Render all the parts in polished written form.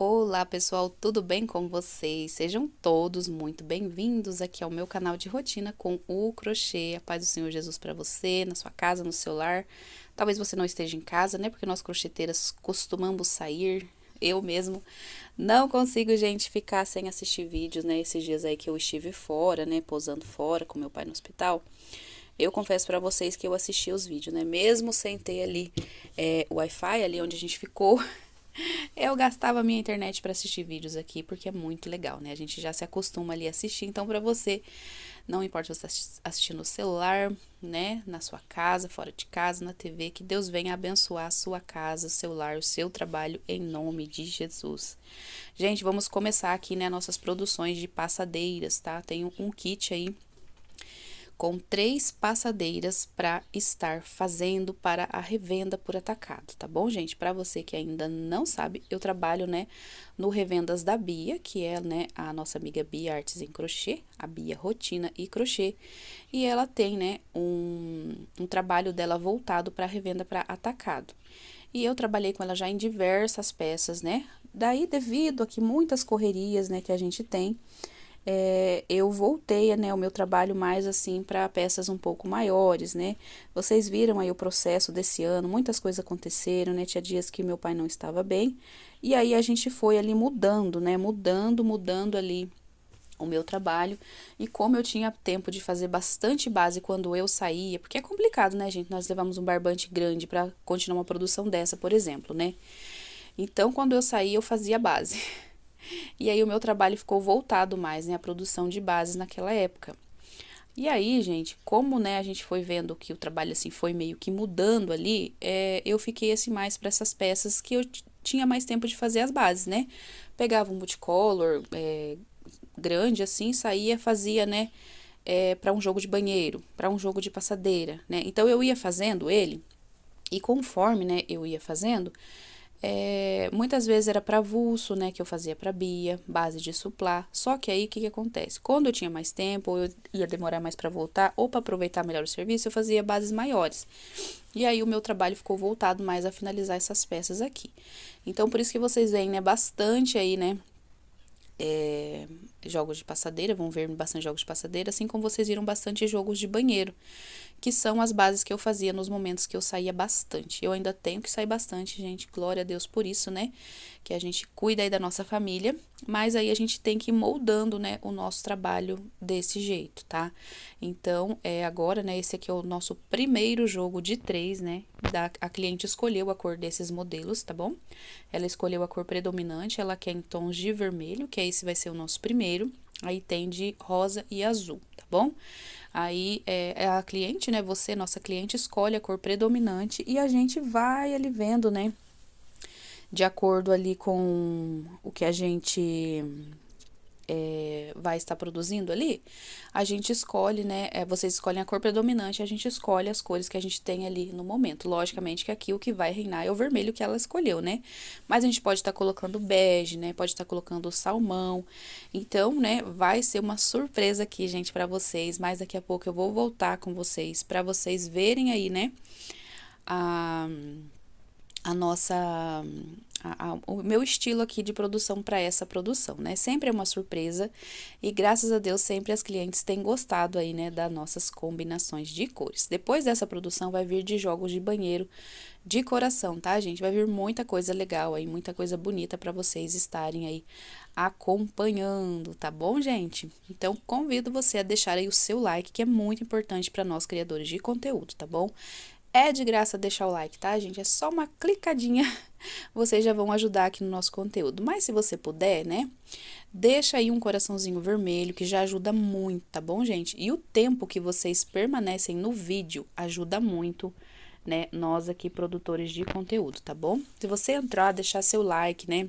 Olá pessoal, tudo bem com vocês? Sejam todos muito bem-vindos aqui ao meu canal de rotina com o crochê. A paz do Senhor Jesus para você, na sua casa, no seu lar. Talvez você não esteja em casa, né? Porque nós crocheteiras costumamos sair. Eu mesmo não consigo, gente, ficar sem assistir vídeos, né? Esses dias aí que eu estive fora, né? Posando fora com meu pai no hospital. Eu confesso para vocês que eu assisti os vídeos, né? Mesmo sem ter ali o Wi-Fi, ali onde a gente ficou. Eu gastava minha internet para assistir vídeos aqui, porque é muito legal, né? A gente já se acostuma ali a assistir. Então, para você, não importa se você está assistindo no celular, né? Na sua casa, fora de casa, na TV, que Deus venha abençoar a sua casa, o seu lar, o seu trabalho, em nome de Jesus. Gente, vamos começar aqui, né? Nossas produções de passadeiras, tá? Tenho um kit aí com 3 passadeiras para estar fazendo para a revenda por atacado, tá bom, gente? Para você que ainda não sabe, eu trabalho, né, no Revendas da Bia, que é, né, a nossa amiga Bia Artes em Crochê, a Bia Rotina e Crochê, e ela tem, né, um trabalho dela voltado para revenda para atacado. E eu trabalhei com ela já em diversas peças, né? Daí, devido a que muitas correrias, né, que a gente tem, eu voltei, né, o meu trabalho mais assim para peças um pouco maiores, né? Vocês viram aí o processo desse ano, muitas coisas aconteceram, né? Tinha dias que meu pai não estava bem, e aí a gente foi ali mudando, né? Mudando ali o meu trabalho. E como eu tinha tempo de fazer bastante base quando eu saía, porque é complicado, né, gente? Nós levamos um barbante grande para continuar uma produção dessa, por exemplo, né? Então, quando eu saía, eu fazia base. E aí o meu trabalho ficou voltado mais, né, à produção de bases naquela época. E aí, gente, como, né, a gente foi vendo que o trabalho, assim, foi meio que mudando ali, eu fiquei, assim, mais para essas peças que eu tinha mais tempo de fazer as bases, né? Pegava um multicolor grande, assim, saía, fazia, né, para um jogo de banheiro, para um jogo de passadeira, né? Então, eu ia fazendo ele, e conforme, né, eu ia fazendo, muitas vezes era para avulso, né, que eu fazia para Bia, base de suplá. Só que aí o que que acontece? Quando eu tinha mais tempo, ou eu ia demorar mais para voltar, ou para aproveitar melhor o serviço, eu fazia bases maiores. E aí o meu trabalho ficou voltado mais a finalizar essas peças aqui. Então por isso que vocês veem, né, bastante aí, né, é, jogos de passadeira, vão ver bastante jogos de passadeira, assim como vocês viram bastante jogos de banheiro, que são as bases que eu fazia nos momentos que eu saía bastante. Eu ainda tenho que sair bastante, gente, glória a Deus por isso, né? Que a gente cuida aí da nossa família, mas aí a gente tem que ir moldando, né, o nosso trabalho desse jeito, tá? Então, agora, né, esse aqui é o nosso primeiro jogo de 3, né? A cliente escolheu a cor desses modelos, tá bom? Ela escolheu a cor predominante, ela quer em tons de vermelho, que esse vai ser o nosso primeiro. Aí tem de rosa e azul, tá bom? Aí a cliente, né? Você, nossa cliente, escolhe a cor predominante e a gente vai ali vendo, né? De acordo ali com o que a gente vai estar produzindo ali, a gente escolhe, né? Vocês escolhem a cor predominante, a gente escolhe as cores que a gente tem ali no momento. Logicamente que aqui o que vai reinar é o vermelho que ela escolheu, né? Mas a gente pode estar colocando bege, né? Pode estar colocando salmão. Então, né? Vai ser uma surpresa aqui, gente, para vocês. Mas daqui a pouco eu vou voltar com vocês para vocês verem aí, né? A a nossa o meu estilo aqui de produção para essa produção, né? Sempre é uma surpresa e graças a Deus sempre as clientes têm gostado aí, né, das nossas combinações de cores. Depois dessa produção vai vir de jogos de banheiro de coração, tá, gente? Vai vir muita coisa legal aí, muita coisa bonita para vocês estarem aí acompanhando, tá bom, gente? Então convido você a deixar aí o seu like, que é muito importante para nós criadores de conteúdo, tá bom? É de graça deixar o like, tá, gente? É só uma clicadinha, vocês já vão ajudar aqui no nosso conteúdo. Mas se você puder, né, deixa aí um coraçãozinho vermelho, que já ajuda muito, tá bom, gente? E o tempo que vocês permanecem no vídeo ajuda muito, né, nós aqui, produtores de conteúdo, tá bom? Se você entrar, deixar seu like, né,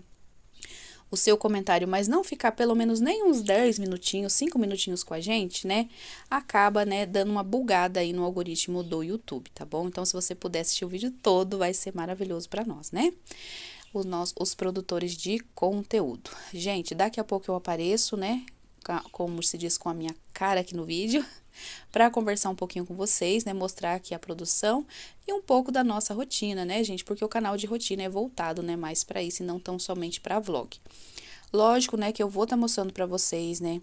o seu comentário, mas não ficar pelo menos nem uns 10 minutinhos, 5 minutinhos com a gente, né? Acaba, né, dando uma bugada aí no algoritmo do YouTube, tá bom? Então, se você puder assistir o vídeo todo, vai ser maravilhoso para nós, né? Os produtores de conteúdo. Gente, daqui a pouco eu apareço, né? como se diz, com a minha cara aqui no vídeo, para conversar um pouquinho com vocês, né, mostrar aqui a produção e um pouco da nossa rotina, né, gente, porque o canal de rotina é voltado, né, mais para isso e não tão somente para vlog. Lógico, né, que eu vou estar mostrando para vocês, né,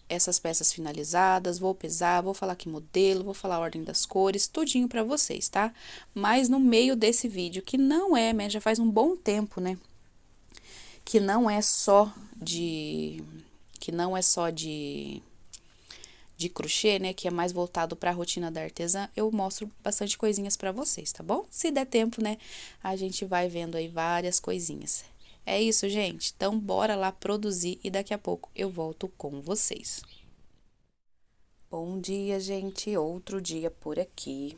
essas peças finalizadas, vou pesar, vou falar que modelo, vou falar a ordem das cores, tudinho para vocês, tá? Mas no meio desse vídeo, que não é, né, já faz um bom tempo, né, que não é só de crochê, né, que é mais voltado para a rotina da artesã, eu mostro bastante coisinhas para vocês, tá bom? Se der tempo, né, a gente vai vendo aí várias coisinhas. É isso, gente. Então, bora lá produzir e daqui a pouco eu volto com vocês. Bom dia, gente. Outro dia por aqui.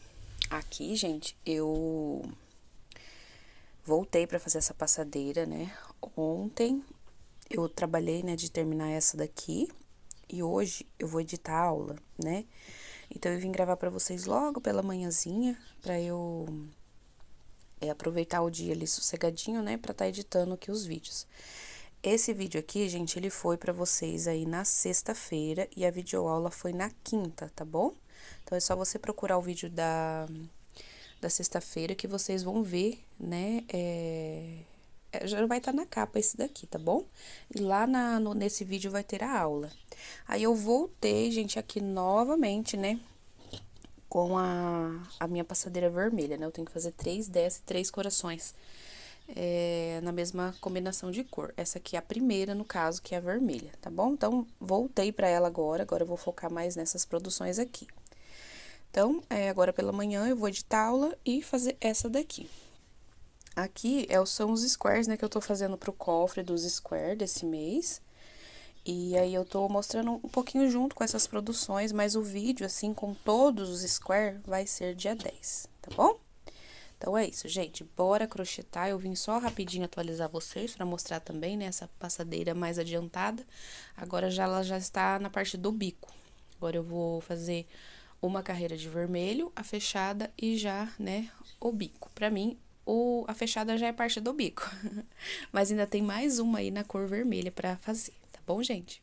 Aqui, gente, eu voltei para fazer essa passadeira, né? Ontem eu trabalhei, né, de terminar essa daqui. E hoje eu vou editar a aula, né? Então, eu vim gravar para vocês logo pela manhãzinha, para eu aproveitar o dia ali sossegadinho, né? Pra tá editando aqui os vídeos. Esse vídeo aqui, gente, ele foi pra vocês aí na sexta-feira e a videoaula foi na quinta, tá bom? Então, é só você procurar o vídeo da sexta-feira que vocês vão ver, né? Já vai estar na capa esse daqui, tá bom? E lá nesse vídeo vai ter a aula. Aí, eu voltei, gente, aqui novamente, né? Com a minha passadeira vermelha, né? Eu tenho que fazer 3 dessas e 3 corações. Na mesma combinação de cor. Essa aqui é a primeira, no caso, que é a vermelha, tá bom? Então, voltei pra ela agora eu vou focar mais nessas produções aqui. Então, agora pela manhã eu vou editar a aula e fazer essa daqui. Aqui são os squares, né, que eu tô fazendo pro cofre dos squares desse mês. E aí, eu tô mostrando um pouquinho junto com essas produções, mas o vídeo, assim, com todos os squares, vai ser dia 10, tá bom? Então, é isso, gente. Bora crochetar. Eu vim só rapidinho atualizar vocês para mostrar também, né, essa passadeira mais adiantada. Agora, ela já está na parte do bico. Agora, eu vou fazer uma carreira de vermelho, a fechada e já, né, o bico. Pra mim, a fechada já é parte do bico. Mas ainda tem mais uma aí na cor vermelha pra fazer, tá bom, gente?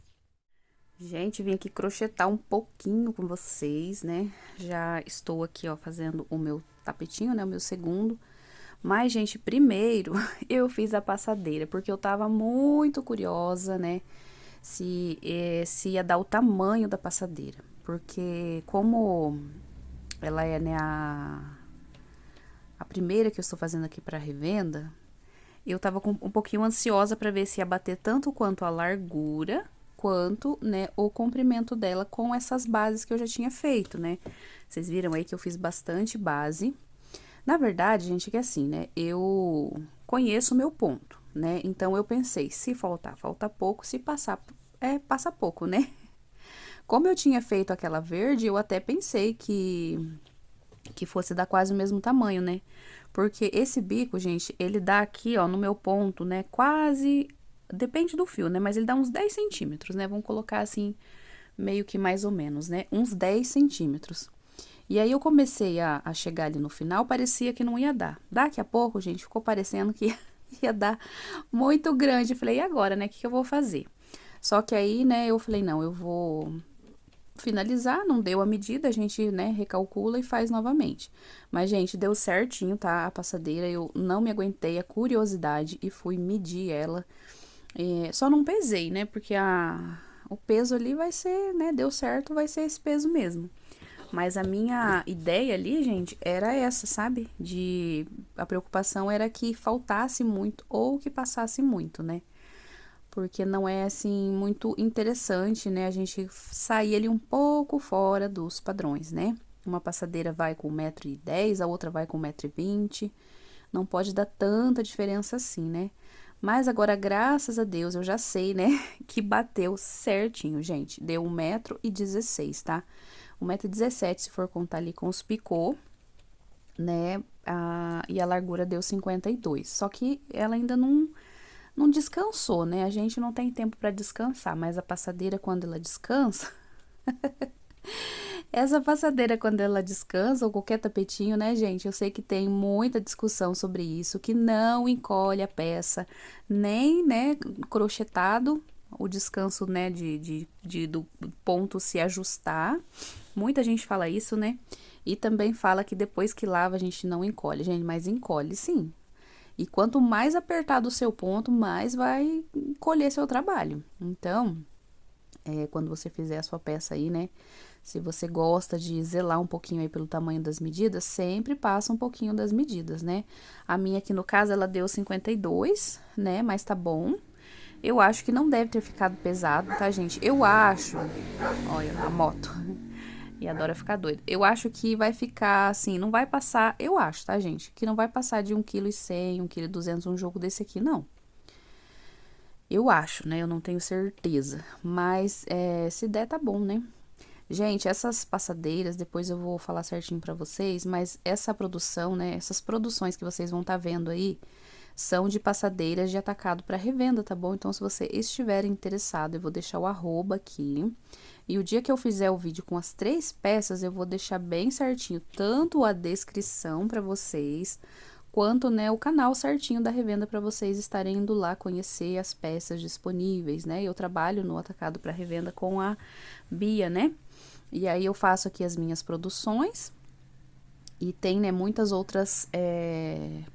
Gente, vim aqui crochetar um pouquinho com vocês, né? Já estou aqui, ó, fazendo o meu tapetinho, né? O meu segundo. Mas, gente, primeiro eu fiz a passadeira, porque eu tava muito curiosa, né? Se ia dar o tamanho da passadeira. Porque como ela é, né, a primeira que eu estou fazendo aqui para revenda, eu tava um pouquinho ansiosa para ver se ia bater tanto quanto a largura, quanto, né, o comprimento dela com essas bases que eu já tinha feito, né? Vocês viram aí que eu fiz bastante base. Na verdade, gente, que assim, né, eu conheço o meu ponto, né? Então, eu pensei, se faltar, falta pouco, se passar, passa pouco, né? Como eu tinha feito aquela verde, eu até pensei que fosse dar quase o mesmo tamanho, né? Porque esse bico, gente, ele dá aqui, ó, no meu ponto, né, quase, depende do fio, né, mas ele dá uns 10 centímetros, né, vamos colocar assim, meio que mais ou menos, né, uns 10 centímetros. E aí, eu comecei a chegar ali no final, parecia que não ia dar. Daqui a pouco, gente, ficou parecendo que ia dar muito grande. Eu falei, e agora, né, o que eu vou fazer? Só que aí, né, eu falei, não, eu vou finalizar, não deu a medida, a gente, né, recalcula e faz novamente. Mas, gente, deu certinho, tá? A passadeira, eu não me aguentei a curiosidade e fui medir ela. Só não pesei, né? Porque o peso ali vai ser, né? Deu certo, vai ser esse peso mesmo. Mas a minha ideia ali, gente, era essa, sabe? A preocupação era que faltasse muito ou que passasse muito, né? Porque não é, assim, muito interessante, né, a gente sair ali um pouco fora dos padrões, né? Uma passadeira vai com 1,10 m, a outra vai com 1,20 m, não pode dar tanta diferença assim, né? Mas agora, graças a Deus, eu já sei, né, que bateu certinho, gente. Deu 1,16 m, tá? 1,17 m, se for contar ali com os picô, né? E a largura deu 52. Só que ela ainda não descansou, né? A gente não tem tempo para descansar, mas a passadeira, quando ela descansa, essa passadeira, quando ela descansa, ou qualquer tapetinho, né, gente? Eu sei que tem muita discussão sobre isso, que não encolhe a peça, nem, né, crochetado, o descanso, né, do ponto se ajustar. Muita gente fala isso, né? E também fala que depois que lava a gente não encolhe. Gente, mas encolhe sim. E quanto mais apertado o seu ponto, mais vai colher seu trabalho. Então, quando você fizer a sua peça aí, né? Se você gosta de zelar um pouquinho aí pelo tamanho das medidas, sempre passa um pouquinho das medidas, né? A minha aqui no caso, ela deu 52, né? Mas tá bom. Eu acho que não deve ter ficado pesado, tá, gente? Eu acho. Olha, a moto. E adora ficar doido. Eu acho que vai ficar assim, não vai passar, eu acho, tá, gente? Que não vai passar de 1,1 kg, 1,2 kg um jogo desse aqui, não. Eu acho, né? Eu não tenho certeza. Mas se der, tá bom, né? Gente, essas passadeiras, depois eu vou falar certinho pra vocês, mas essa produção, né? Essas produções que vocês vão estar vendo aí, são de passadeiras de atacado para revenda, tá bom? Então, se você estiver interessado, eu vou deixar o arroba aqui. E o dia que eu fizer o vídeo com as 3 peças, eu vou deixar bem certinho, tanto a descrição para vocês, quanto, né, o canal certinho da revenda para vocês estarem indo lá conhecer as peças disponíveis, né? Eu trabalho no atacado para revenda com a Bia, né? E aí eu faço aqui as minhas produções e tem, né, muitas outras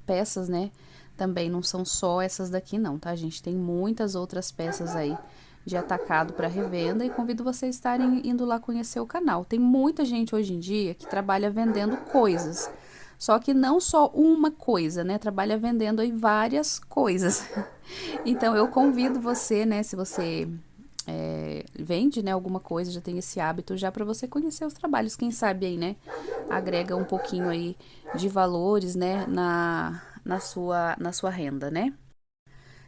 peças, né? Também não são só essas daqui não, tá, gente? Tem muitas outras peças aí de atacado para revenda e convido vocês a estarem indo lá conhecer o canal. Tem muita gente hoje em dia que trabalha vendendo coisas. Só que não só uma coisa, né? Trabalha vendendo aí várias coisas. Então, eu convido você, né? Se você vende, né, alguma coisa, já tem esse hábito, já para você conhecer os trabalhos. Quem sabe aí, né? Agrega um pouquinho aí de valores, né? Na sua renda, né?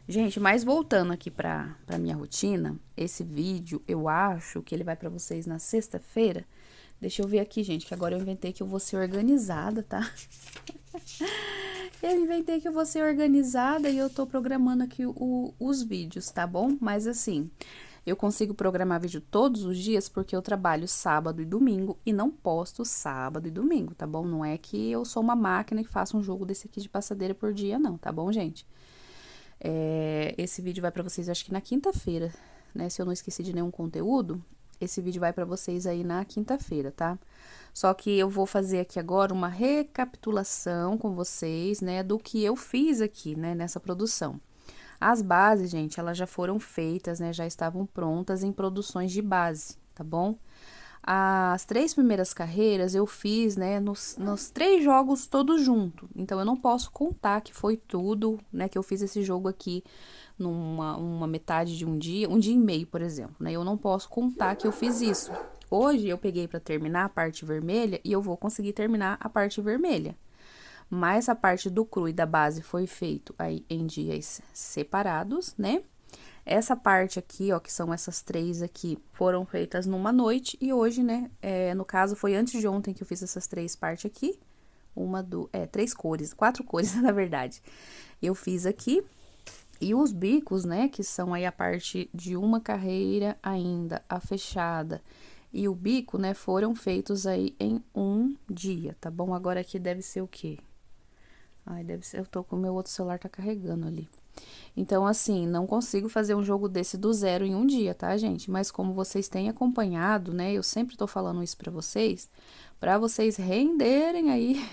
Gente, mas voltando aqui pra minha rotina, esse vídeo, eu acho que ele vai pra vocês na sexta-feira. Deixa eu ver aqui, gente, que agora eu inventei que eu vou ser organizada, tá? Eu inventei que eu vou ser organizada e eu tô programando aqui os vídeos, tá bom? Mas assim, eu consigo programar vídeo todos os dias porque eu trabalho sábado e domingo e não posto sábado e domingo, tá bom? Não é que eu sou uma máquina que faço um jogo desse aqui de passadeira por dia, não, tá bom, gente? Esse vídeo vai pra vocês, acho que na quinta-feira, né? Se eu não esqueci de nenhum conteúdo, esse vídeo vai pra vocês aí na quinta-feira, tá? Só que eu vou fazer aqui agora uma recapitulação com vocês, né? Do que eu fiz aqui, né? Nessa produção. As bases, gente, elas já foram feitas, né? Já estavam prontas em produções de base, tá bom? As 3 primeiras carreiras eu fiz, né, nos 3 jogos todos junto. Então, eu não posso contar que foi tudo, né, que eu fiz esse jogo aqui uma metade de um dia e meio, por exemplo, né? Eu não posso contar que eu fiz isso. Hoje, eu peguei para terminar a parte vermelha e eu vou conseguir terminar a parte vermelha. Mas a parte do cru e da base foi feito aí em dias separados, né? Essa parte aqui, ó, que são essas 3 aqui, foram feitas numa noite. E hoje, né, no caso, foi antes de ontem que eu fiz essas 3 partes aqui. 3 cores, 4 cores, na verdade. Eu fiz aqui. E os bicos, né, que são aí a parte de uma carreira ainda, a fechada. E o bico, né, foram feitos aí em um dia, tá bom? Agora aqui deve ser o quê? Ai, deve ser, eu tô com o meu outro celular, tá carregando ali. Então, assim, não consigo fazer um jogo desse do zero em um dia, tá, gente? Mas como vocês têm acompanhado, né? Eu sempre tô falando isso pra vocês renderem aí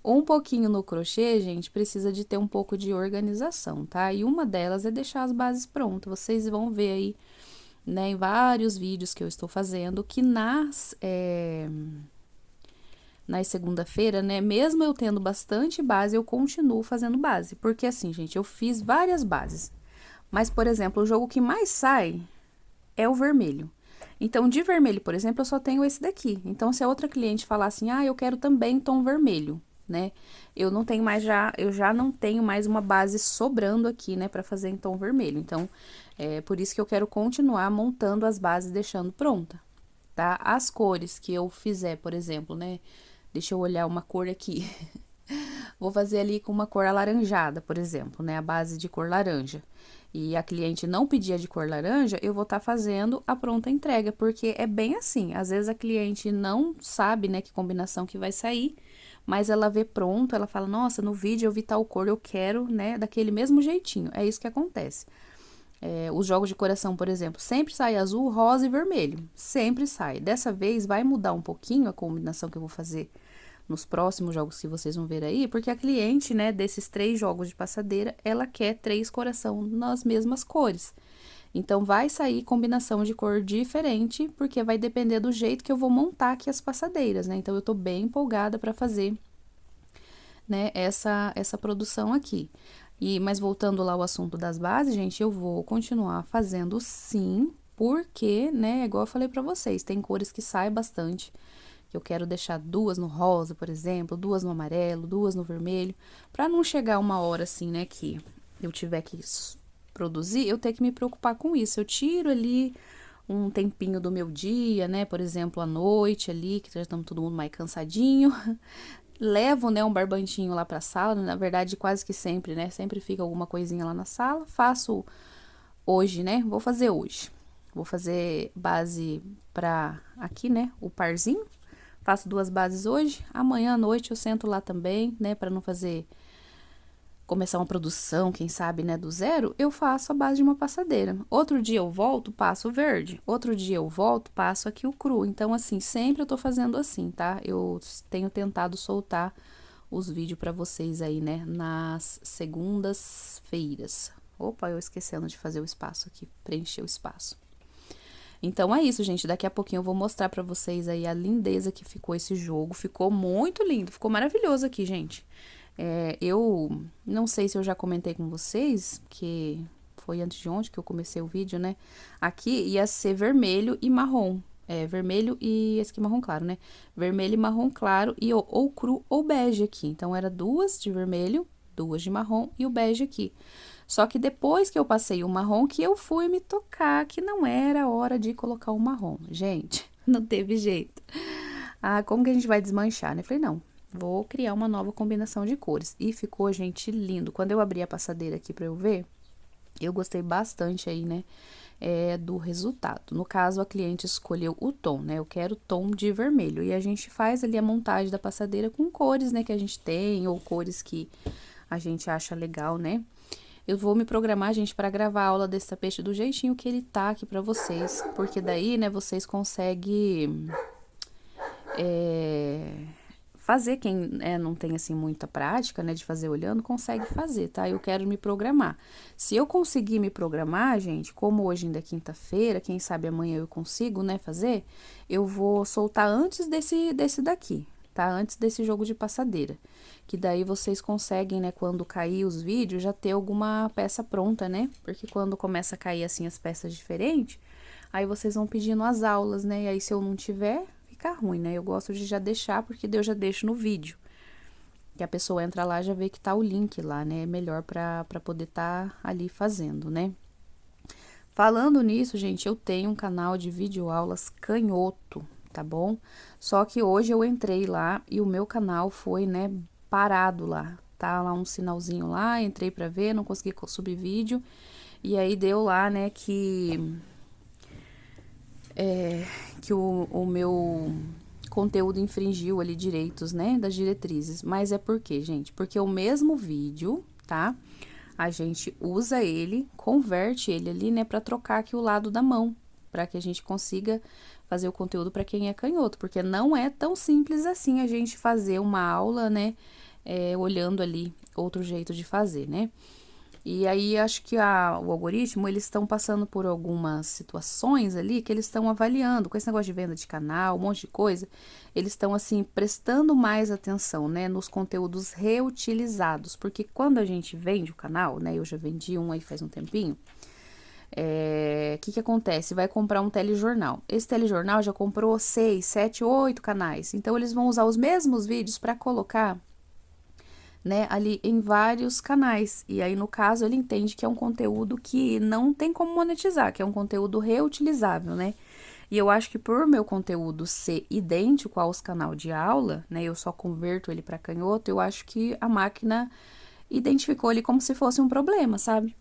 um pouquinho no crochê, gente, precisa de ter um pouco de organização, tá? E uma delas é deixar as bases prontas. Vocês vão ver aí, né, em vários vídeos que eu estou fazendo, que nas segunda-feira, né? Mesmo eu tendo bastante base, eu continuo fazendo base. Porque assim, gente, eu fiz várias bases. Mas, por exemplo, o jogo que mais sai é o vermelho. Então, de vermelho, por exemplo, eu só tenho esse daqui. Então, se a outra cliente falar assim, ah, eu quero também tom vermelho, né? Eu não tenho mais eu já não tenho mais uma base sobrando aqui, né, pra fazer em tom vermelho. Então, é por isso que eu quero continuar montando as bases, deixando pronta, tá? As cores que eu fizer, por exemplo, né? Deixa eu olhar uma cor aqui. Vou fazer ali com uma cor alaranjada, por exemplo, né? A base de cor laranja. E a cliente não pedia de cor laranja, eu vou estar fazendo a pronta entrega, porque é bem assim. Às vezes a cliente não sabe, né, que combinação que vai sair, mas ela vê pronto, ela fala, nossa, no vídeo eu vi tal cor, eu quero, né, daquele mesmo jeitinho. É isso que acontece. Os jogos de coração, por exemplo, sempre sai azul, rosa e vermelho. Sempre sai. Dessa vez vai mudar um pouquinho a combinação que eu vou fazer nos próximos jogos que vocês vão ver aí, porque a cliente, né, desses 3 jogos de passadeira, ela quer 3 coração nas mesmas cores. Então, vai sair combinação de cor diferente, porque vai depender do jeito que eu vou montar aqui as passadeiras, né? Então, eu tô bem empolgada para fazer, né, essa produção aqui. Mas voltando lá ao assunto das bases, gente, eu vou continuar fazendo sim, porque, né, igual eu falei pra vocês, tem cores que saem bastante. Eu quero deixar 2 no rosa, por exemplo, 2 no amarelo, 2 no vermelho, pra não chegar uma hora assim, né, que eu tiver que produzir, eu ter que me preocupar com isso. Eu tiro ali um tempinho do meu dia, né, por exemplo, à noite ali, que já estamos todo mundo mais cansadinho. Levo, né, um barbantinho lá pra sala, na verdade, quase que sempre, né, sempre fica alguma coisinha lá na sala. Faço hoje, né, vou fazer hoje. Vou fazer base pra aqui, né, o parzinho. Faço 2 bases hoje. Amanhã à noite eu sento lá também, né, pra não começar uma produção, quem sabe, né, do zero, eu faço a base de uma passadeira. Outro dia eu volto, passo o verde. Outro dia eu volto, passo aqui o cru. Então, assim, sempre eu tô fazendo assim, tá? Eu tenho tentado soltar os vídeos pra vocês aí, né, nas segundas-feiras. Opa, eu esquecendo de fazer o espaço aqui, preencher o espaço. Então, é isso, gente. Daqui a pouquinho eu vou mostrar pra vocês aí a lindeza que ficou esse jogo. Ficou muito lindo, ficou maravilhoso aqui, gente. Eu não sei se eu já comentei com vocês, que foi antes de ontem que eu comecei o vídeo, né? Aqui ia ser vermelho e marrom. Vermelho e esse aqui é marrom claro, né? Vermelho e marrom claro e ou cru ou bege aqui. Então, era 2 de vermelho, 2 de marrom e o bege aqui. Só que depois que eu passei o marrom, que eu fui me tocar que não era hora de colocar o marrom. Gente, não teve jeito. Ah, como que a gente vai desmanchar, né? Falei, não, vou criar uma nova combinação de cores. E ficou, gente, lindo. Quando eu abri a passadeira aqui pra eu ver, eu gostei bastante aí, né, do resultado. No caso, a cliente escolheu o tom, né? Eu quero tom de vermelho. E a gente faz ali a montagem da passadeira com cores, né, que a gente tem, ou cores que a gente acha legal, né? Eu vou me programar, gente, para gravar a aula desse tapete do jeitinho que ele tá aqui pra vocês. Porque daí, né, vocês conseguem fazer, quem não tem assim muita prática, né, de fazer olhando, consegue fazer, tá? Eu quero me programar. Se eu conseguir me programar, gente, como hoje ainda é quinta-feira, quem sabe amanhã eu consigo, né, fazer, eu vou soltar antes desse daqui, tá? Antes desse jogo de passadeira. Que daí vocês conseguem, né, quando cair os vídeos, já ter alguma peça pronta, né? Porque quando começa a cair assim as peças diferentes, aí vocês vão pedindo as aulas, né? E aí se eu não tiver, ficar ruim, né? Eu gosto de já deixar, porque daí eu já deixo no vídeo. Que a pessoa entra lá, já vê que tá o link lá, né? É melhor pra poder tá ali fazendo, né? Falando nisso, gente, eu tenho um canal de videoaulas canhoto, tá bom? Só que hoje eu entrei lá e o meu canal foi, né, parado lá. Tá lá um sinalzinho lá, entrei pra ver, não consegui subir vídeo. E aí deu lá, né, que o meu conteúdo infringiu ali direitos, né, das diretrizes. Mas é por quê, gente? Porque o mesmo vídeo, tá? A gente usa ele, converte ele ali, né, pra trocar aqui o lado da mão, pra que a gente consiga fazer o conteúdo pra quem é canhoto, porque não é tão simples assim a gente fazer uma aula, né, olhando ali outro jeito de fazer, né? E aí, acho que o algoritmo, eles estão passando por algumas situações ali que eles estão avaliando, com esse negócio de venda de canal, um monte de coisa, eles estão, assim, prestando mais atenção, né, nos conteúdos reutilizados, porque quando a gente vende o canal, né, eu já vendi um aí faz um tempinho, que acontece? Vai comprar um telejornal. Esse telejornal já comprou 6, 7, 8 canais, então eles vão usar os mesmos vídeos para colocar, né, ali em vários canais. E aí, no caso, ele entende que é um conteúdo que não tem como monetizar, que é um conteúdo reutilizável, né? E eu acho que por meu conteúdo ser idêntico aos canal de aula, né, eu só converto ele para canhoto, eu acho que a máquina identificou ele como se fosse um problema, sabe?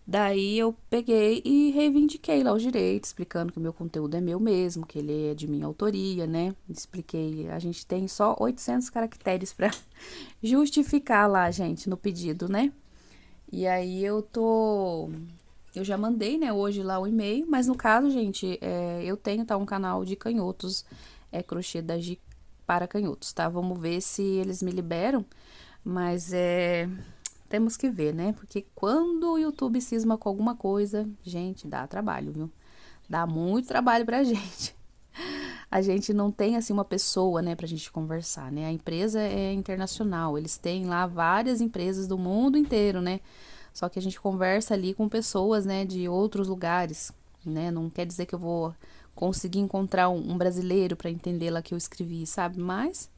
Daí eu peguei e reivindiquei lá os direitos, explicando que o meu conteúdo é meu mesmo, que ele é de minha autoria, né? Expliquei, a gente tem só 800 caracteres para justificar lá, gente, no pedido, né? E aí eu tô Eu já mandei, né, hoje lá o e-mail, mas no caso, gente, eu tenho, tá, um canal de canhotos, crochê da Gi para canhotos, tá? Vamos ver se eles me liberam, mas temos que ver, né? Porque quando o YouTube cisma com alguma coisa, gente, dá trabalho, viu? Dá muito trabalho pra gente. A gente não tem, assim, uma pessoa, né, pra gente conversar, né? A empresa é internacional, eles têm lá várias empresas do mundo inteiro, né? Só que a gente conversa ali com pessoas, né, de outros lugares, né? Não quer dizer que eu vou conseguir encontrar um brasileiro para entender lá que eu escrevi, sabe? Mas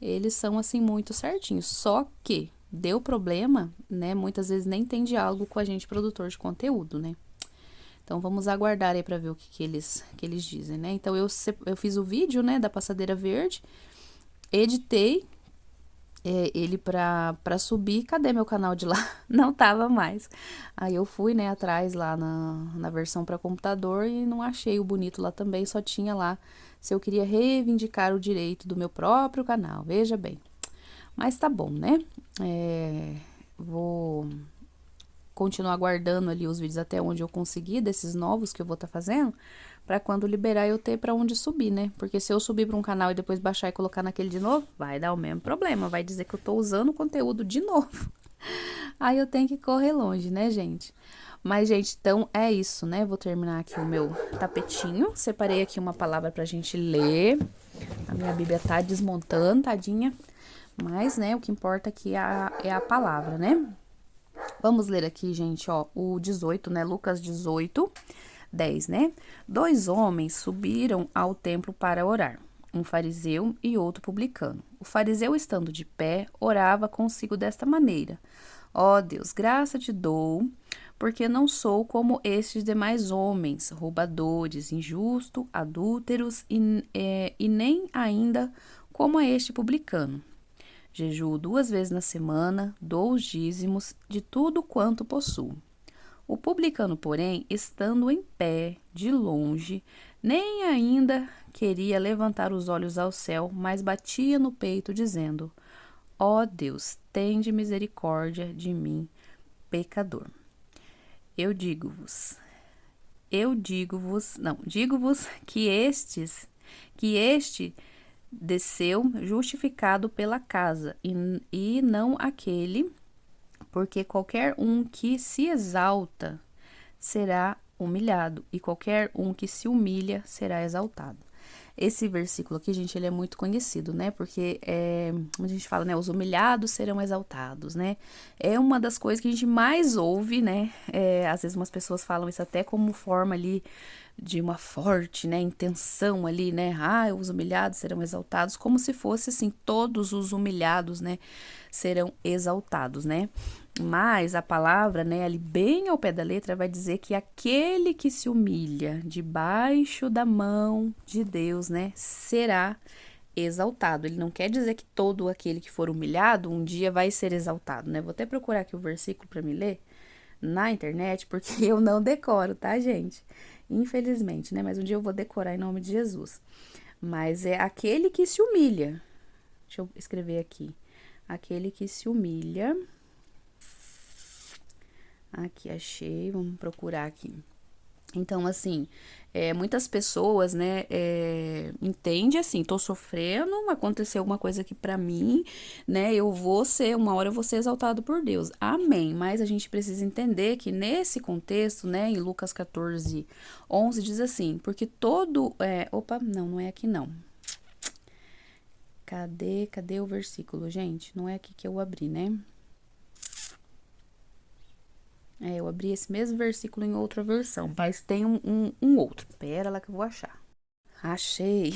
eles são assim muito certinhos. Só que deu problema, né? Muitas vezes nem tem diálogo com a gente produtor de conteúdo, né? Então vamos aguardar aí para ver o que eles dizem, né? Então eu fiz o vídeo, né, da passadeira verde, editei ele pra subir. Cadê meu canal de lá? Não tava mais. Aí eu fui, né, atrás lá na versão para computador e não achei o bonito lá também, só tinha lá se eu queria reivindicar o direito do meu próprio canal, veja bem. Mas tá bom, né? Vou continuar guardando ali os vídeos até onde eu conseguir, desses novos que eu vou estar fazendo, para quando liberar eu ter para onde subir, né? Porque se eu subir para um canal e depois baixar e colocar naquele de novo, vai dar o mesmo problema, vai dizer que eu tô usando o conteúdo de novo. Aí eu tenho que correr longe, né, gente? Mas, gente, então é isso, né? Vou terminar aqui o meu tapetinho. Separei aqui uma palavra pra gente ler. A minha Bíblia tá desmontando, tadinha. Mas, né, o que importa aqui é a palavra, né? Vamos ler aqui, gente, ó, o 18, né? Lucas 18, 10, né? Dois homens subiram ao templo para orar, um fariseu e outro publicano. O fariseu, estando de pé, orava consigo desta maneira: Ó Deus, graça te dou, porque não sou como estes demais homens, roubadores, injustos, adúlteros e nem ainda como a este publicano. Jejuo 2 vezes na semana, dou os dízimos de tudo quanto possuo. O publicano, porém, estando em pé, de longe, nem ainda queria levantar os olhos ao céu, mas batia no peito, dizendo: Ó Deus, tende misericórdia de mim, pecador. Eu digo-vos que este desceu justificado pela casa, e não aquele, porque qualquer um que se exalta será humilhado, e qualquer um que se humilha será exaltado. Esse versículo aqui, gente, ele é muito conhecido, né? Porque a gente fala, né? Os humilhados serão exaltados, né? É uma das coisas que a gente mais ouve, né? Às vezes umas pessoas falam isso até como forma ali de uma forte, né, intenção ali, né? Ah, os humilhados serão exaltados, como se fosse assim, todos os humilhados, né, serão exaltados, né? Mas a palavra, né, ali bem ao pé da letra, vai dizer que aquele que se humilha debaixo da mão de Deus, né, será exaltado. Ele não quer dizer que todo aquele que for humilhado um dia vai ser exaltado, né? Vou até procurar aqui o versículo para me ler na internet, porque eu não decoro, tá, gente? Infelizmente, né? Mas um dia eu vou decorar em nome de Jesus. Mas é aquele que se humilha. Deixa eu escrever aqui. Aquele que se humilha. Aqui, achei. Vamos procurar aqui. Então, assim, muitas pessoas, né, entende assim, tô sofrendo, aconteceu alguma coisa aqui pra mim, né, uma hora eu vou ser exaltado por Deus, amém, mas a gente precisa entender que nesse contexto, né, em Lucas 14, 11, diz assim, porque não é aqui não, cadê o versículo, gente, não é aqui que eu abri, né, eu abri esse mesmo versículo em outra versão, mas tem um outro. Pera lá que eu vou achar. Achei.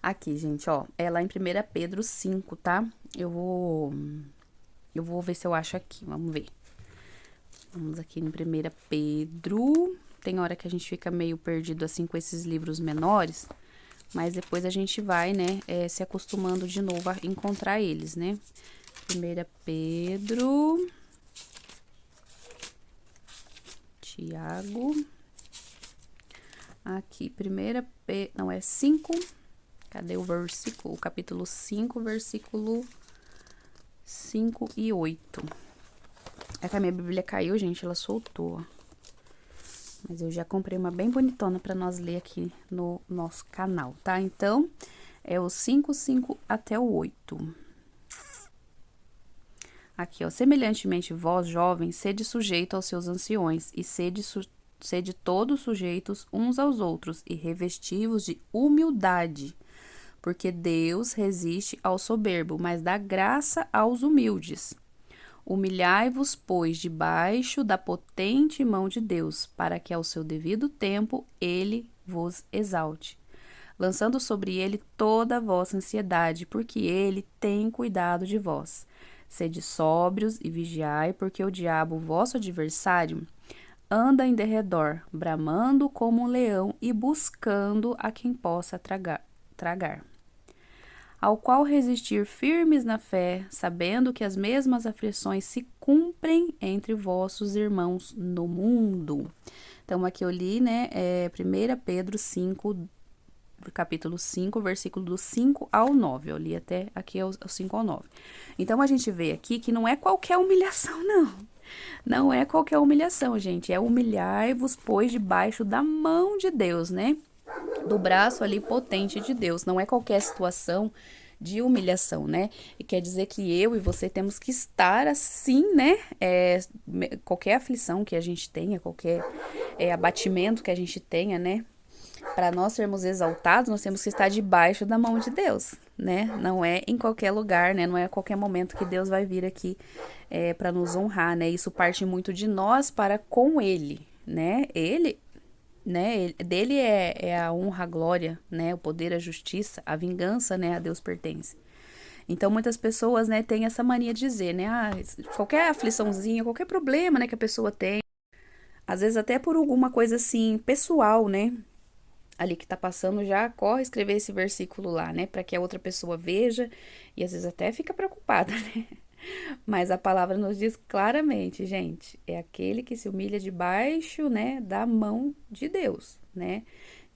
Aqui, gente, ó. É lá em 1 Pedro 5, tá? Eu vou ver se eu acho aqui. Vamos ver. Vamos aqui em 1 Pedro. Tem hora que a gente fica meio perdido assim com esses livros menores. Mas depois a gente vai, né, se acostumando de novo a encontrar eles, né? 1 Pedro... Tiago, aqui, não, é 5, cadê o versículo? O capítulo 5, versículo 5 e 8. É que a minha bíblia caiu, gente, ela soltou, ó. Mas eu já comprei uma bem bonitona pra nós ler aqui no nosso canal, tá? Então, é o 5 até o 8. Aqui, ó. Semelhantemente, vós, jovens, sede sujeito aos seus anciões, e sede todos sujeitos uns aos outros, e revestivos de humildade, porque Deus resiste ao soberbo, mas dá graça aos humildes. Humilhai-vos, pois, debaixo da potente mão de Deus, para que ao seu devido tempo ele vos exalte, lançando sobre ele toda a vossa ansiedade, porque ele tem cuidado de vós. Sede sóbrios e vigiai, porque o diabo, vosso adversário, anda em derredor, bramando como um leão e buscando a quem possa tragar. Ao qual resistir firmes na fé, sabendo que as mesmas aflições se cumprem entre vossos irmãos no mundo. Então, aqui eu li, né, 1 Pedro 5, capítulo 5, versículo do 5 ao 9. Eu li até aqui o 5 ao 9. Então, a gente vê aqui que não é qualquer humilhação, não. Não é qualquer humilhação, gente. É humilhar-vos, pois, debaixo da mão de Deus, né? Do braço ali potente de Deus. Não é qualquer situação de humilhação, né? E quer dizer que eu e você temos que estar assim, né? Qualquer aflição que a gente tenha, qualquer abatimento que a gente tenha, né? Para nós sermos exaltados, nós temos que estar debaixo da mão de Deus, né? Não é em qualquer lugar, né? Não é a qualquer momento que Deus vai vir aqui para nos honrar, né? Isso parte muito de nós para com Ele, né? Ele, né? Dele é a honra, a glória, né? O poder, a justiça, a vingança, né? A Deus pertence. Então, muitas pessoas, né, têm essa mania de dizer, né? Ah, qualquer afliçãozinha, qualquer problema, né, que a pessoa tem, às vezes até por alguma coisa assim, pessoal, né? Ali que tá passando, já corre escrever esse versículo lá, né? Para que a outra pessoa veja e às vezes até fica preocupada, né? Mas a palavra nos diz claramente, gente, é aquele que se humilha debaixo, né, da mão de Deus, né?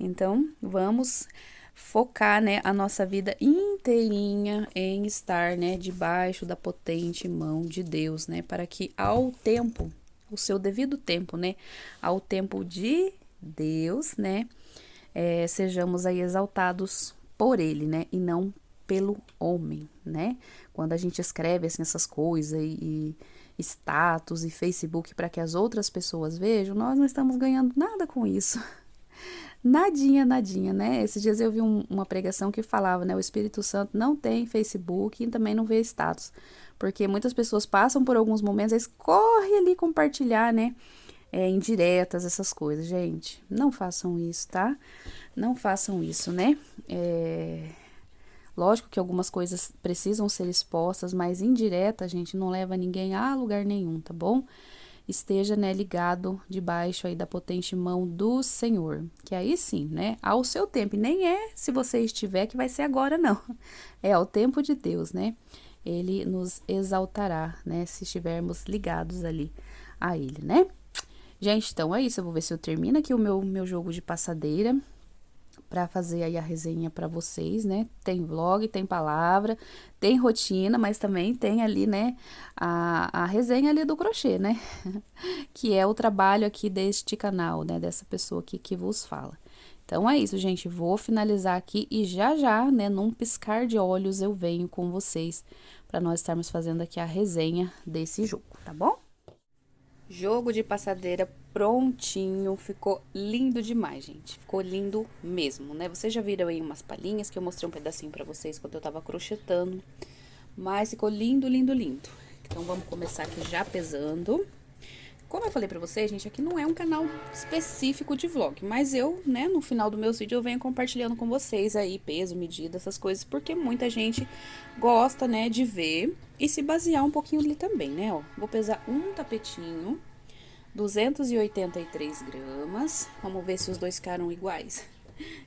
Então, vamos focar, né, a nossa vida inteirinha em estar, né, debaixo da potente mão de Deus, né? Para que ao tempo, o seu devido tempo, né, ao tempo de Deus, né, sejamos aí exaltados por ele, né? E não pelo homem, né? Quando a gente escreve assim essas coisas e status e Facebook para que as outras pessoas vejam, nós não estamos ganhando nada com isso. Nadinha, nadinha, né? Esses dias eu vi uma pregação que falava, né? O Espírito Santo não tem Facebook e também não vê status. Porque muitas pessoas passam por alguns momentos, eles correm ali compartilhar, né? Indiretas, essas coisas. Gente, não façam isso, tá? Não façam isso, né? Lógico que algumas coisas precisam ser expostas, mas indireta, gente, não leva ninguém a lugar nenhum, tá bom? Esteja, né, ligado debaixo aí da potente mão do Senhor, que aí sim, né, ao seu tempo, e nem é se você estiver que vai ser agora, não, é ao tempo de Deus, né, ele nos exaltará, né, se estivermos ligados ali a ele, né. Gente, então é isso, eu vou ver se eu termino aqui o meu jogo de passadeira, para fazer aí a resenha para vocês, né? Tem vlog, tem palavra, tem rotina, mas também tem ali, né, a resenha ali do crochê, né? Que é o trabalho aqui deste canal, né, dessa pessoa aqui que vos fala. Então é isso, gente, vou finalizar aqui e já já, né, num piscar de olhos eu venho com vocês para nós estarmos fazendo aqui a resenha desse jogo, tá bom? Jogo de passadeira prontinho, ficou lindo demais, gente. Ficou lindo mesmo, né? Vocês já viram aí umas palhinhas que eu mostrei um pedacinho pra vocês quando eu tava crochetando. Mas ficou lindo, lindo, lindo. Então, vamos começar aqui já pesando. Como eu falei pra vocês, gente, aqui não é um canal específico de vlog. Mas eu, né, no final do meu vídeo eu venho compartilhando com vocês aí peso, medida, essas coisas. Porque muita gente gosta, né, de ver e se basear um pouquinho ali também, né, ó. Vou pesar um tapetinho, 283 gramas. Vamos ver se os dois ficaram iguais.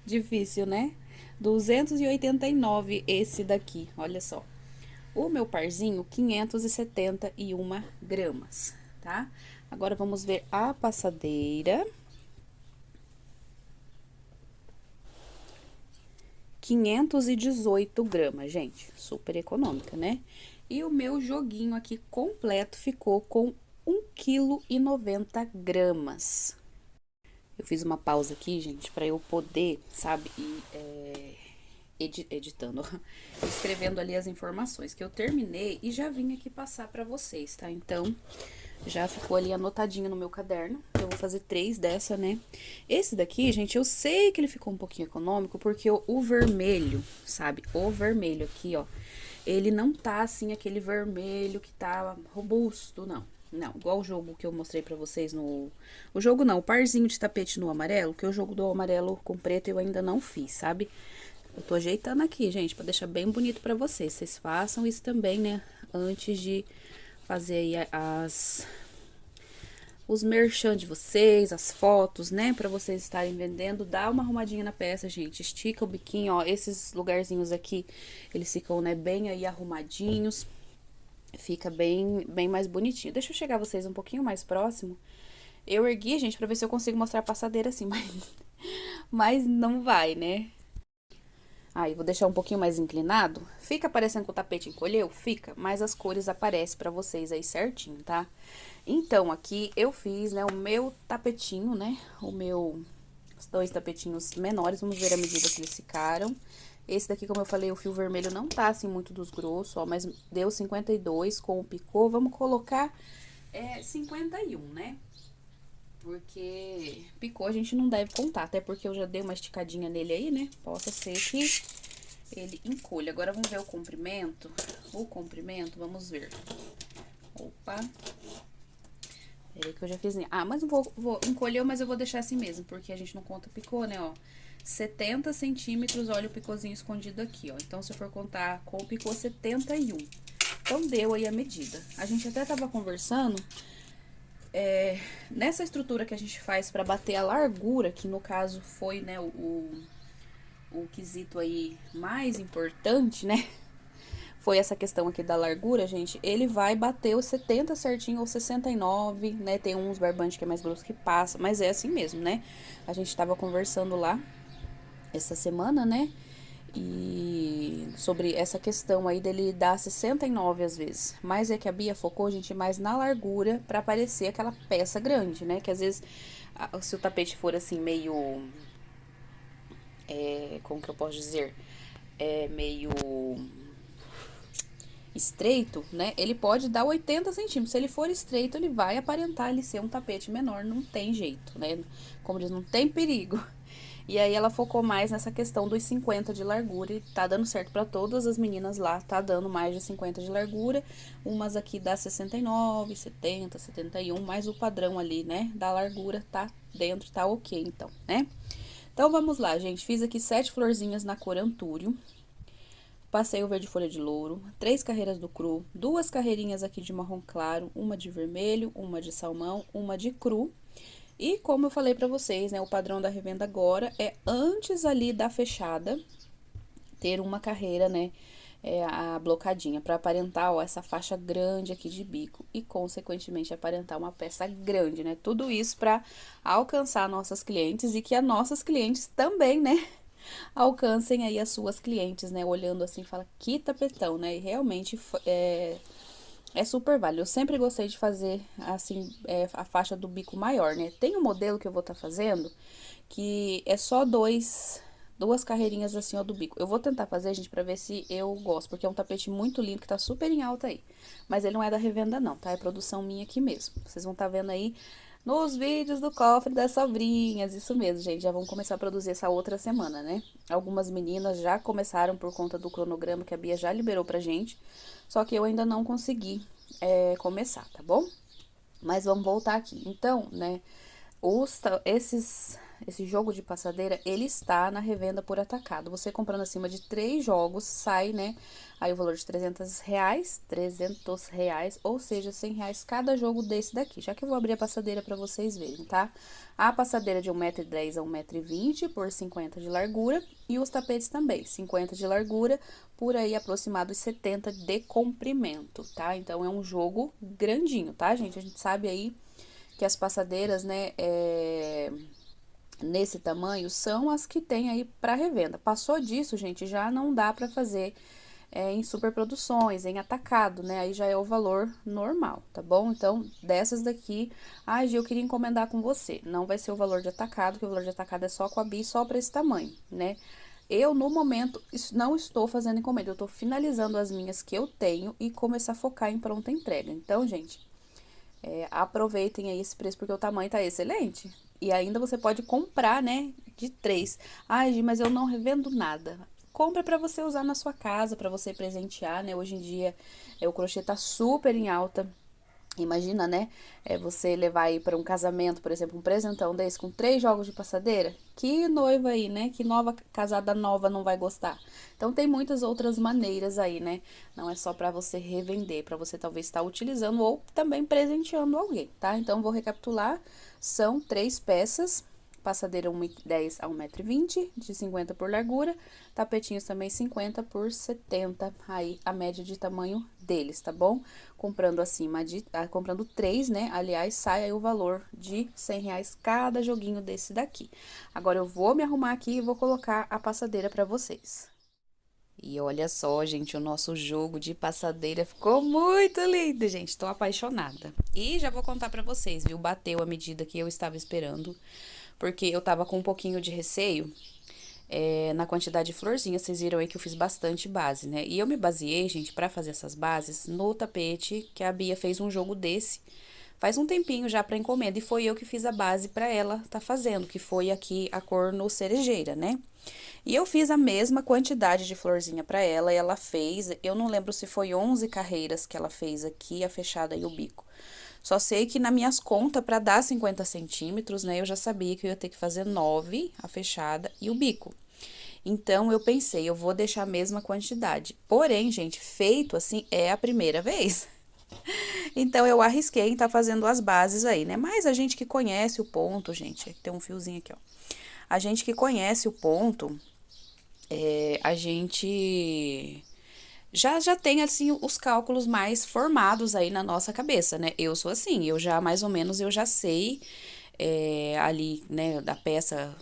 Difícil, né? 289 esse daqui, olha só. O meu parzinho, 571 gramas, tá? Agora, vamos ver a passadeira. 518 gramas, gente. Super econômica, né? E o meu joguinho aqui completo ficou com 1,90 kg. Eu fiz uma pausa aqui, gente, pra eu poder, sabe, ir editando, escrevendo ali as informações que eu terminei e já vim aqui passar pra vocês, tá? Então, já ficou ali anotadinho no meu caderno. Eu vou fazer 3 dessa, né? Esse daqui, gente, eu sei que ele ficou um pouquinho econômico, porque o vermelho, sabe? O vermelho aqui, ó, ele não tá assim, aquele vermelho que tá robusto, não. Não, igual o jogo que eu mostrei pra vocês no... O jogo não, o parzinho de tapete no amarelo, que o jogo do amarelo com preto eu ainda não fiz, sabe? Eu tô ajeitando aqui, gente, pra deixar bem bonito pra vocês. Vocês façam isso também, né? Antes de fazer aí os merchan de vocês, as fotos, né? Pra vocês estarem vendendo. Dá uma arrumadinha na peça, gente. Estica o biquinho, ó. Esses lugarzinhos aqui, eles ficam, né, bem aí arrumadinhos. Fica bem mais bonitinho. Deixa eu chegar vocês um pouquinho mais próximo. Eu ergui, gente, pra ver se eu consigo mostrar a passadeira assim, mas não vai, né? Aí, vou deixar um pouquinho mais inclinado. Fica parecendo que o tapete encolheu? Fica, mas as cores aparecem pra vocês aí certinho, tá? Então, aqui eu fiz, né, o meu tapetinho, né? Os 2 tapetinhos menores. Vamos ver a medida que eles ficaram. Esse daqui, como eu falei, o fio vermelho não tá, assim, muito dos grossos, ó, mas deu 52 com o picô. Vamos colocar 51, né? Porque picô a gente não deve contar, até porque eu já dei uma esticadinha nele aí, né? Possa ser que ele encolha. Agora, vamos ver o comprimento. O comprimento, vamos ver. Opa. Peraí que eu já fiz... Ah, mas vou encolheu, mas eu vou deixar assim mesmo, porque a gente não conta picô, né, ó. 70 centímetros, olha o picôzinho escondido aqui, ó. Então, se eu for contar com o picô, 71. Então, deu aí a medida. A gente até tava conversando... nessa estrutura que a gente faz pra bater a largura, que no caso foi, né, o quesito aí mais importante, né? Foi essa questão aqui da largura, gente. Ele vai bater os 70 certinho ou 69, né? Tem uns barbantes que é mais grosso que passa, mas é assim mesmo, né? A gente tava conversando lá essa semana, né? E sobre essa questão aí dele dar 69 às vezes. Mas é que a Bia focou, gente, mais na largura pra parecer aquela peça grande, né? Que às vezes, se o tapete for assim, meio. Como que eu posso dizer? Meio estreito, né? Ele pode dar 80 centímetros. Se ele for estreito, ele vai aparentar ele ser um tapete menor. Não tem jeito, né? Como diz, não tem perigo. E aí ela focou mais nessa questão dos 50 de largura e tá dando certo para todas as meninas lá, tá dando mais de 50 de largura. Umas aqui dá 69, 70, 71, mas o padrão ali, né, da largura tá dentro, tá ok então, né? Então vamos lá, gente. Fiz aqui 7 florzinhas na cor antúrio. Passei o verde folha de louro, 3 carreiras do cru, 2 carreirinhas aqui de marrom claro, uma de vermelho, uma de salmão, uma de cru. E como eu falei pra vocês, né, o padrão da revenda agora é antes ali da fechada ter uma carreira, né, a blocadinha para aparentar, ó, essa faixa grande aqui de bico e consequentemente aparentar uma peça grande, né? Tudo isso para alcançar nossas clientes e que as nossas clientes também, né, alcancem aí as suas clientes, né? Olhando assim, fala que tapetão, né? E realmente é super válido. Eu sempre gostei de fazer, assim, a faixa do bico maior, né? Tem um modelo que eu vou estar fazendo que é só duas carreirinhas assim, ó, do bico. Eu vou tentar fazer, gente, pra ver se eu gosto, porque é um tapete muito lindo que tá super em alta aí. Mas ele não é da revenda não, tá? É produção minha aqui mesmo. Vocês vão estar vendo aí nos vídeos do cofre das sobrinhas. Isso mesmo, gente. Já vão começar a produzir essa outra semana, né? Algumas meninas já começaram por conta do cronograma que a Bia já liberou pra gente. Só que eu ainda não consegui começar, tá bom? Mas vamos voltar aqui. Então, né, esse jogo de passadeira, ele está na revenda por atacado. Você comprando acima de 3 jogos, sai, né, aí o valor de R$ 300, ou seja, R$ 100 cada jogo desse daqui. Já que eu vou abrir a passadeira para vocês verem, tá? A passadeira de 1,10 m a 1,20 m por 50 de largura e os tapetes também, 50 de largura por aí aproximados 70 de comprimento, tá? Então é um jogo grandinho, tá, gente? A gente sabe aí que as passadeiras, né, nesse tamanho são as que tem aí para revenda. Passou disso, gente, já não dá para fazer em superproduções, em atacado, né? Aí já é o valor normal, tá bom? Então, dessas daqui, Gi, eu queria encomendar com você. Não vai ser o valor de atacado, porque o valor de atacado é só com a Bi, só para esse tamanho, né? Eu, no momento, não estou fazendo encomenda, eu estou finalizando as minhas que eu tenho e começar a focar em pronta entrega. Então, gente, aproveitem aí esse preço, porque o tamanho tá excelente. E ainda você pode comprar, né, de 3. Gi, mas eu não revendo nada. Compra para você usar na sua casa, para você presentear, né? Hoje em dia, o crochê tá super em alta. Imagina, né? Você levar aí para um casamento, por exemplo, um presentão desse com 3 jogos de passadeira. Que noiva aí, né? Que nova casada nova não vai gostar. Então tem muitas outras maneiras aí, né? Não é só para você revender, para você talvez estar utilizando ou também presenteando alguém, tá? Então vou recapitular. São 3 peças. Passadeira 1,10 a 1,20 m, de 50 por largura. Tapetinhos também 50 por 70, aí a média de tamanho deles, tá bom? Comprando comprando 3, né? Aliás, sai aí o valor de R$100 cada joguinho desse daqui. Agora eu vou me arrumar aqui e vou colocar a passadeira pra vocês. E olha só, gente, o nosso jogo de passadeira ficou muito lindo, gente. Tô apaixonada. E já vou contar pra vocês, viu? Bateu a medida que eu estava esperando, porque eu tava com um pouquinho de receio na quantidade de florzinhas. Vocês viram aí que eu fiz bastante base, né? E eu me baseei, gente, pra fazer essas bases no tapete que a Bia fez um jogo desse faz um tempinho já pra encomenda, e foi eu que fiz a base pra ela tá fazendo, que foi aqui a cor no cerejeira, né? E eu fiz a mesma quantidade de florzinha pra ela, e ela fez, eu não lembro se foi 11 carreiras que ela fez aqui, a fechada e o bico. Só sei que nas minhas contas, pra dar 50 centímetros, né, eu já sabia que eu ia ter que fazer 9, a fechada e o bico. Então, eu pensei, eu vou deixar a mesma quantidade. Porém, gente, feito assim, é a primeira vez. Então, eu arrisquei em estar fazendo as bases aí, né? Mas a gente que conhece o ponto, gente, tem um fiozinho aqui, ó. A gente que conhece o ponto, a gente já tem, assim, os cálculos mais formados aí na nossa cabeça, né? Eu sou assim, eu já, mais ou menos, eu já sei ali, né, da peça,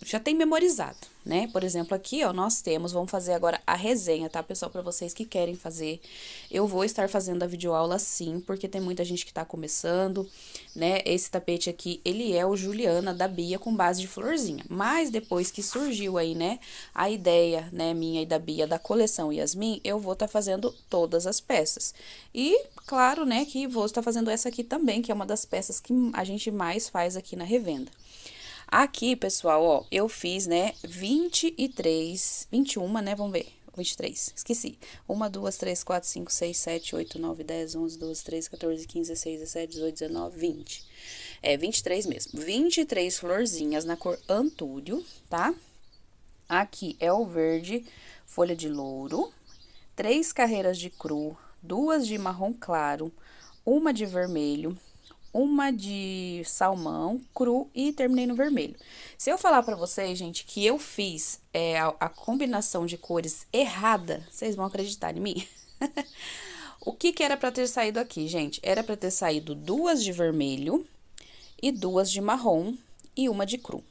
já tem memorizado, né? Por exemplo, aqui, ó, vamos fazer agora a resenha, tá, pessoal? Para vocês que querem fazer, eu vou estar fazendo a videoaula sim, porque tem muita gente que tá começando, né? Esse tapete aqui, ele é o Juliana da Bia com base de florzinha, mas depois que surgiu aí, né, a ideia, né, minha e da Bia da coleção Yasmin, eu vou estar fazendo todas as peças. E, claro, né, que vou estar fazendo essa aqui também, que é uma das peças que a gente mais faz aqui na revenda. Aqui, pessoal, ó, eu fiz, né, 23, 21, né, vamos ver, 23, esqueci. 1, 2, 3, 4, 5, 6, 7, 8, 9, 10, 11, 12, 13, 14, 15, 16, 17, 18, 19, 20. 23 mesmo. 23 florzinhas na cor antúrio, tá? Aqui é o verde, folha de louro, 3 carreiras de cru, 2 de marrom claro, uma de vermelho, uma de salmão cru e terminei no vermelho. Se eu falar pra vocês, gente, que eu fiz a combinação de cores errada, vocês vão acreditar em mim? O que era pra ter saído aqui, gente? Era pra ter saído 2 de vermelho e 2 de marrom e uma de cru.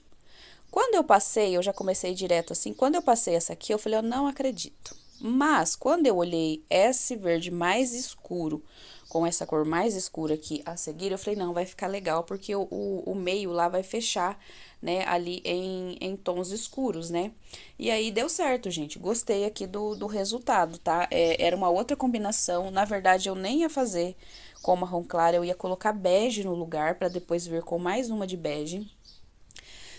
Quando eu passei, eu já comecei direto assim, quando eu passei essa aqui, eu falei, eu não acredito. Mas, quando eu olhei esse verde mais escuro, com essa cor mais escura aqui a seguir, eu falei, não, vai ficar legal, porque o meio lá vai fechar, né, ali em tons escuros, né? E aí, deu certo, gente, gostei aqui do resultado, tá? Era uma outra combinação, na verdade, eu nem ia fazer com marrom claro, eu ia colocar bege no lugar, pra depois vir com mais uma de bege.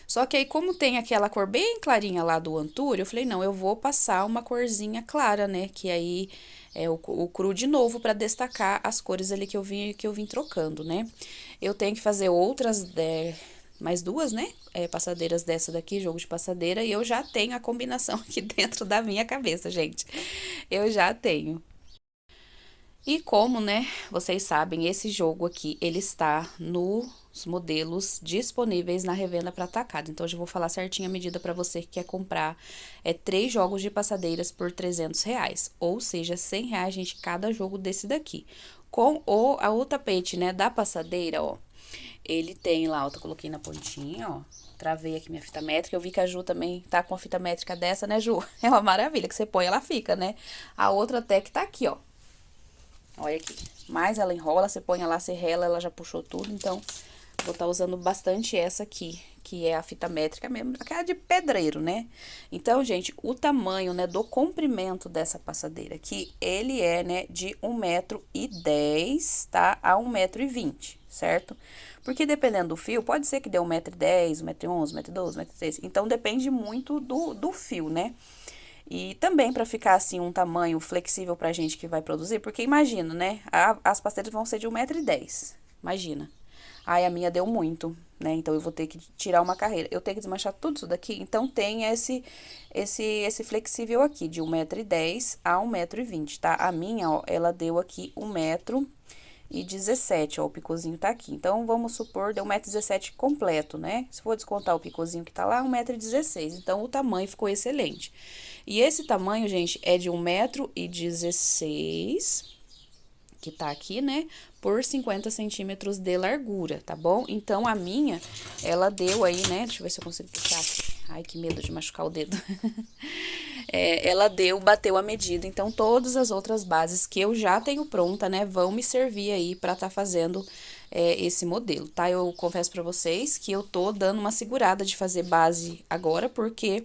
Só que aí, como tem aquela cor bem clarinha lá do Antúrio, eu falei, não, eu vou passar uma corzinha clara, né? Que aí é o cru de novo para destacar as cores ali que eu vim trocando, né? Eu tenho que fazer outras, mais 2, né? Passadeiras dessa daqui, jogo de passadeira, e eu já tenho a combinação aqui dentro da minha cabeça, gente. Eu já tenho. E como, né, vocês sabem, esse jogo aqui, ele está nos modelos disponíveis na revenda para atacado. Então, eu já vou falar certinho a medida para você que quer comprar 3 jogos de passadeiras por R$300, ou seja, R$100, gente, cada jogo desse daqui. Com o tapete, né, da passadeira, ó, ele tem lá, ó, eu coloquei na pontinha, ó. Travei aqui minha fita métrica. Eu vi que a Ju também tá com a fita métrica dessa, né, Ju? É uma maravilha, que você põe, ela fica, né? A outra até que tá aqui, ó. Olha aqui. Mas ela enrola, você põe lá, você rela, ela já puxou tudo. Então, vou estar usando bastante essa aqui, que é a fita métrica mesmo, aquela de pedreiro, né? Então, gente, o tamanho, né, do comprimento dessa passadeira aqui, ele é, né, de 1,10 m, tá? A 1,20 m, certo? Porque dependendo do fio, pode ser que dê 1,10 m, 1,11 m, 1,12 m, 1,13 m. Então, depende muito do fio, né? E também para ficar assim um tamanho flexível pra gente que vai produzir, porque imagina, né? As pastilhas vão ser de 1,10 m, imagina. Aí a minha deu muito, né? Então eu vou ter que tirar uma carreira. Eu tenho que desmanchar tudo isso daqui, então tem esse flexível aqui de 1,10 m a 1,20 m, tá? A minha, ó, ela deu aqui 1,17 m, ó, o picozinho tá aqui. Então vamos supor, deu 1,17 m completo, né? Se for descontar o picozinho que tá lá, 1,16 m. Então o tamanho ficou excelente. E esse tamanho, gente, é de 1,16 m, que tá aqui, né, por 50 centímetros de largura, tá bom? Então, a minha, ela deu aí, né, deixa eu ver se eu consigo puxar aqui. Ai, que medo de machucar o dedo. Ela bateu a medida. Então, todas as outras bases que eu já tenho pronta, né, vão me servir aí pra tá fazendo esse modelo, tá? Eu confesso pra vocês que eu tô dando uma segurada de fazer base agora, porque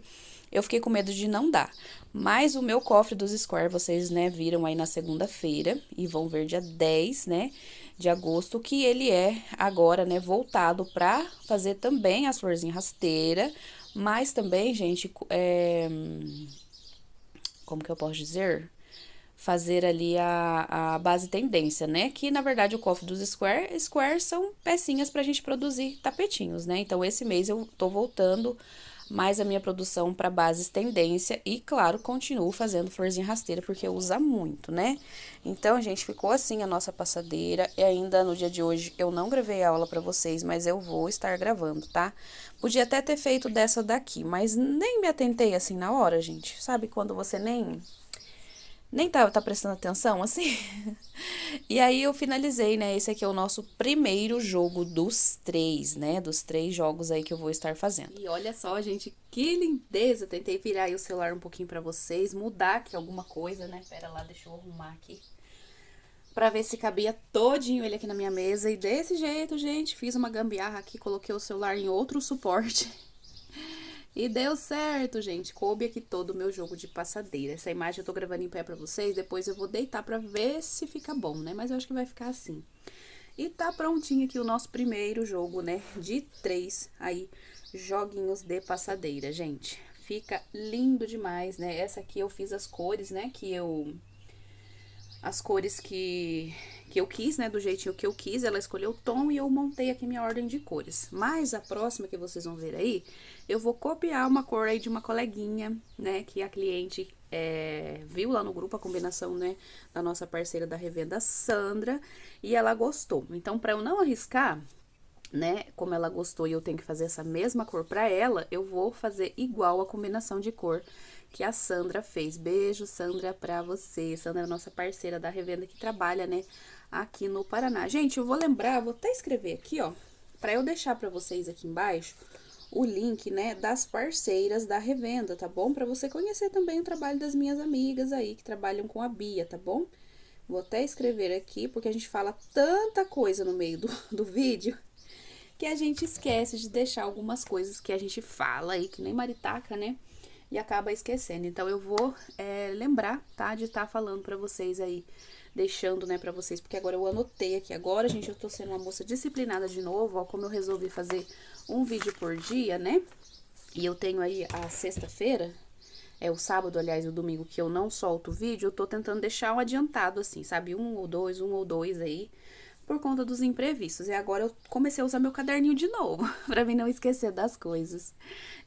eu fiquei com medo de não dar. Mas o meu cofre dos Square, vocês, né, viram aí na segunda-feira, e vão ver dia 10, né, de agosto, que ele é agora, né, voltado pra fazer também as florzinhas rasteiras, mas também, gente, como que eu posso dizer? Fazer ali a base tendência, né? Que, na verdade, o cofre dos Square são pecinhas pra gente produzir tapetinhos, né? Então, esse mês eu tô voltando mais a minha produção para bases tendência e, claro, continuo fazendo florzinha rasteira porque usa muito, né? Então, gente, ficou assim a nossa passadeira e ainda no dia de hoje eu não gravei a aula para vocês, mas eu vou estar gravando, tá? Podia até ter feito dessa daqui, mas nem me atentei assim na hora, gente. Sabe quando você nem tá prestando atenção, assim. E aí eu finalizei, né? Esse aqui é o nosso primeiro jogo dos três, né? Dos 3 jogos aí que eu vou estar fazendo. E olha só, gente, que lindeza! Tentei virar aí o celular um pouquinho pra vocês, mudar aqui alguma coisa, né? Pera lá, deixa eu arrumar aqui. Pra ver se cabia todinho ele aqui na minha mesa. E desse jeito, gente, fiz uma gambiarra aqui, coloquei o celular em outro suporte. E deu certo, gente. Coube aqui todo o meu jogo de passadeira. Essa imagem eu tô gravando em pé pra vocês. Depois eu vou deitar pra ver se fica bom, né? Mas eu acho que vai ficar assim. E tá prontinho aqui o nosso primeiro jogo, né? De 3 aí, joguinhos de passadeira, gente. Fica lindo demais, né? Essa aqui eu fiz as cores, né? As cores que eu quis, né, do jeitinho que eu quis, ela escolheu o tom e eu montei aqui minha ordem de cores. Mas a próxima que vocês vão ver aí, eu vou copiar uma cor aí de uma coleguinha, né, que a cliente viu lá no grupo a combinação, né, da nossa parceira da revenda, Sandra, e ela gostou. Então, para eu não arriscar, né, como ela gostou e eu tenho que fazer essa mesma cor pra ela, eu vou fazer igual a combinação de cor que a Sandra fez. Beijo, Sandra, pra você. Sandra é nossa parceira da revenda que trabalha, né, aqui no Paraná. Gente, eu vou lembrar, vou até escrever aqui, ó, pra eu deixar pra vocês aqui embaixo o link, né, das parceiras da revenda, tá bom? Pra você conhecer também o trabalho das minhas amigas aí que trabalham com a Bia, tá bom? Vou até escrever aqui, porque a gente fala tanta coisa no meio do vídeo que a gente esquece de deixar algumas coisas que a gente fala aí, que nem maritaca, né? E acaba esquecendo. Então, eu vou lembrar, tá? De estar falando pra vocês aí, deixando, né, pra vocês, porque agora eu anotei aqui. Agora, gente, eu tô sendo uma moça disciplinada de novo, ó, como eu resolvi fazer um vídeo por dia, né? E eu tenho aí a sexta-feira, o sábado, aliás, e o domingo, que eu não solto o vídeo, eu tô tentando deixar um adiantado, assim, sabe? Um ou dois aí, por conta dos imprevistos. E agora eu comecei a usar meu caderninho de novo, pra mim não esquecer das coisas.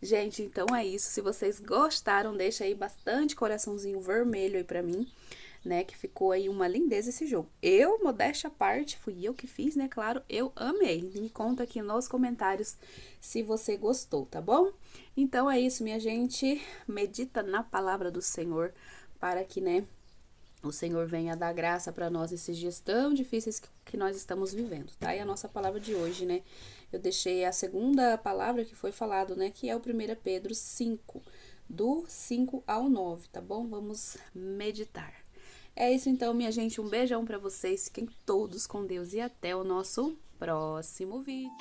Gente, então é isso. Se vocês gostaram, deixa aí bastante coraçãozinho vermelho aí pra mim, né? Que ficou aí uma lindeza esse jogo. Eu, modéstia à parte, fui eu que fiz, né? Claro, eu amei. Me conta aqui nos comentários se você gostou, tá bom? Então é isso, minha gente. Medita na palavra do Senhor para que, né, o Senhor venha dar graça para nós esses dias tão difíceis que nós estamos vivendo, tá? E a nossa palavra de hoje, né? Eu deixei a segunda palavra que foi falado, né? Que é o 1 Pedro 5, do 5 ao 9, tá bom? Vamos meditar. É isso então, minha gente. Um beijão para vocês. Fiquem todos com Deus e até o nosso próximo vídeo.